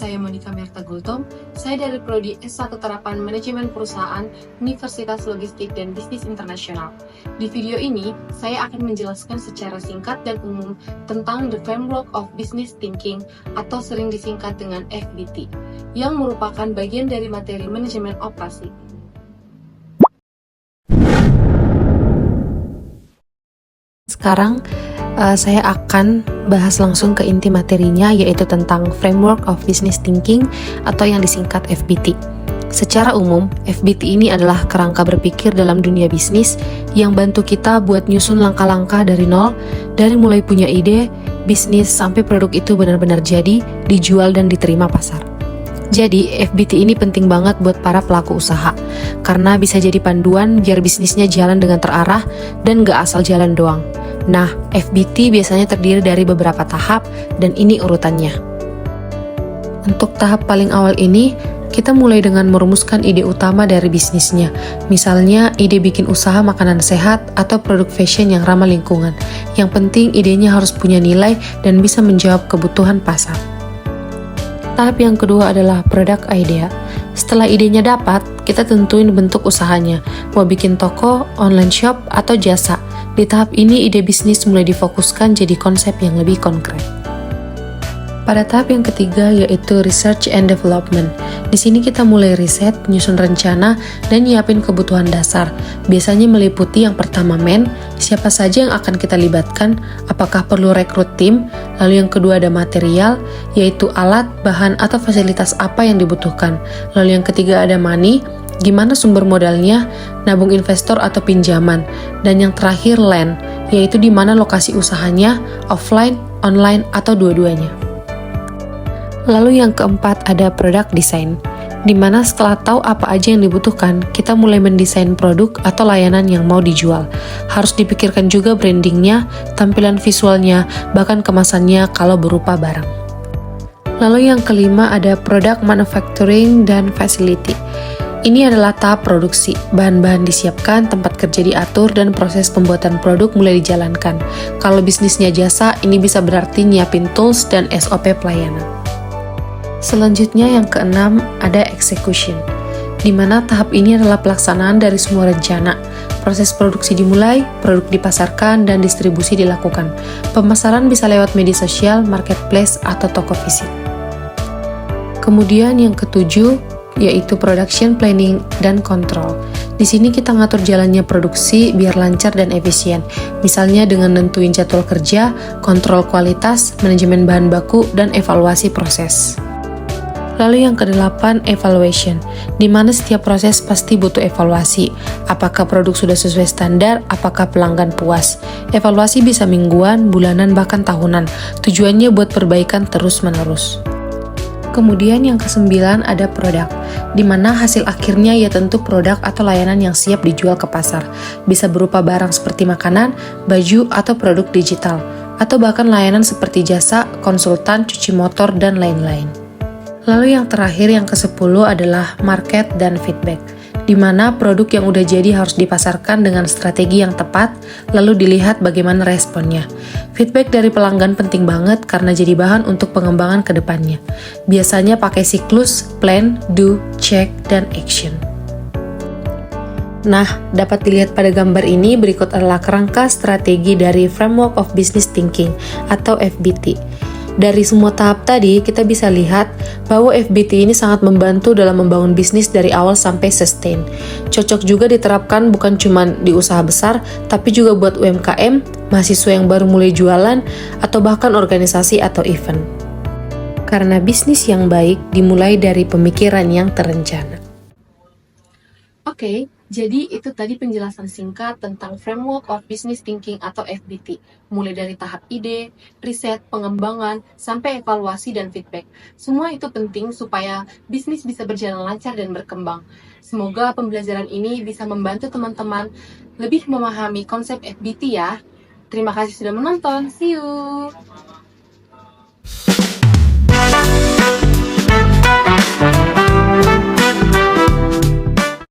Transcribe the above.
saya Monica Merta Gultom. Saya dari Prodi S1 Terapan Manajemen Perusahaan Universitas Logistik dan Bisnis Internasional. Di video ini, saya akan menjelaskan secara singkat dan umum tentang The Framework of Business Thinking atau sering disingkat dengan FBT, yang merupakan bagian dari materi manajemen operasi. Sekarang saya akan bahas langsung ke inti materinya, yaitu tentang Framework of Business Thinking atau yang disingkat FBT. Secara umum, FBT ini adalah kerangka berpikir dalam dunia bisnis yang bantu kita buat nyusun langkah-langkah dari nol, dari mulai punya ide, bisnis, sampai produk itu benar-benar jadi, dijual, dan diterima pasar. Jadi, FBT ini penting banget buat para pelaku usaha, karena bisa jadi panduan biar bisnisnya jalan dengan terarah dan gak asal jalan doang. Nah, FBT biasanya terdiri dari beberapa tahap, dan ini urutannya. Untuk tahap paling awal ini, kita mulai dengan merumuskan ide utama dari bisnisnya. Misalnya, ide bikin usaha makanan sehat atau produk fashion yang ramah lingkungan. Yang penting, idenya harus punya nilai dan bisa menjawab kebutuhan pasar. Tahap yang kedua adalah product idea. Setelah idenya dapat, kita tentuin bentuk usahanya, mau bikin toko, online shop, atau jasa. Di tahap ini, ide bisnis mulai difokuskan jadi konsep yang lebih konkret. Pada tahap yang ketiga, yaitu research and development. Di sini kita mulai riset, nyusun rencana, dan nyiapin kebutuhan dasar. Biasanya meliputi yang pertama siapa saja yang akan kita libatkan, apakah perlu rekrut tim, lalu yang kedua ada material, yaitu alat, bahan, atau fasilitas apa yang dibutuhkan. Lalu yang ketiga ada money, gimana sumber modalnya, nabung investor atau pinjaman. Dan yang terakhir land, yaitu di mana lokasi usahanya, offline, online, atau dua-duanya. Lalu yang keempat ada product design, di mana setelah tahu apa aja yang dibutuhkan, kita mulai mendesain produk atau layanan yang mau dijual. Harus dipikirkan juga brandingnya, tampilan visualnya, bahkan kemasannya kalau berupa barang. Lalu yang kelima ada product manufacturing dan facility. Ini adalah tahap produksi, bahan-bahan disiapkan, tempat kerja diatur, dan proses pembuatan produk mulai dijalankan. Kalau bisnisnya jasa, ini bisa berarti nyiapin tools dan SOP pelayanan. Selanjutnya yang keenam ada execution, di mana tahap ini adalah pelaksanaan dari semua rencana. Proses produksi dimulai, produk dipasarkan, dan distribusi dilakukan. Pemasaran bisa lewat media sosial, marketplace, atau toko fisik. Kemudian yang ketujuh yaitu production planning dan control. Di sini kita ngatur jalannya produksi biar lancar dan efisien. Misalnya dengan nentuin jadwal kerja, kontrol kualitas, manajemen bahan baku, dan evaluasi proses. Lalu yang kedelapan, evaluation, di mana setiap proses pasti butuh evaluasi. Apakah produk sudah sesuai standar, apakah pelanggan puas. Evaluasi bisa mingguan, bulanan, bahkan tahunan. Tujuannya buat perbaikan terus-menerus. Kemudian yang kesembilan ada produk, di mana hasil akhirnya ya tentu produk atau layanan yang siap dijual ke pasar. Bisa berupa barang seperti makanan, baju, atau produk digital. Atau bahkan layanan seperti jasa, konsultan, cuci motor, dan lain-lain. Lalu yang terakhir yang ke-10 adalah market dan feedback, di mana produk yang udah jadi harus dipasarkan dengan strategi yang tepat, lalu dilihat bagaimana responnya. Feedback dari pelanggan penting banget karena jadi bahan untuk pengembangan ke depannya. Biasanya pakai siklus, plan, do, check, dan action. Nah, dapat dilihat pada gambar ini, berikut adalah kerangka strategi dari Framework of Business Thinking atau FBT. Dari semua tahap tadi, kita bisa lihat bahwa FBT ini sangat membantu dalam membangun bisnis dari awal sampai sustain. Cocok juga diterapkan bukan cuma di usaha besar, tapi juga buat UMKM, mahasiswa yang baru mulai jualan, atau bahkan organisasi atau event. Karena bisnis yang baik dimulai dari pemikiran yang terencana. Oke, jadi itu tadi penjelasan singkat tentang Framework of Business Thinking atau FBT, mulai dari tahap ide, riset, pengembangan, sampai evaluasi dan feedback. Semua itu penting supaya bisnis bisa berjalan lancar dan berkembang. Semoga pembelajaran ini bisa membantu teman-teman lebih memahami konsep FBT ya. Terima kasih sudah menonton, see you!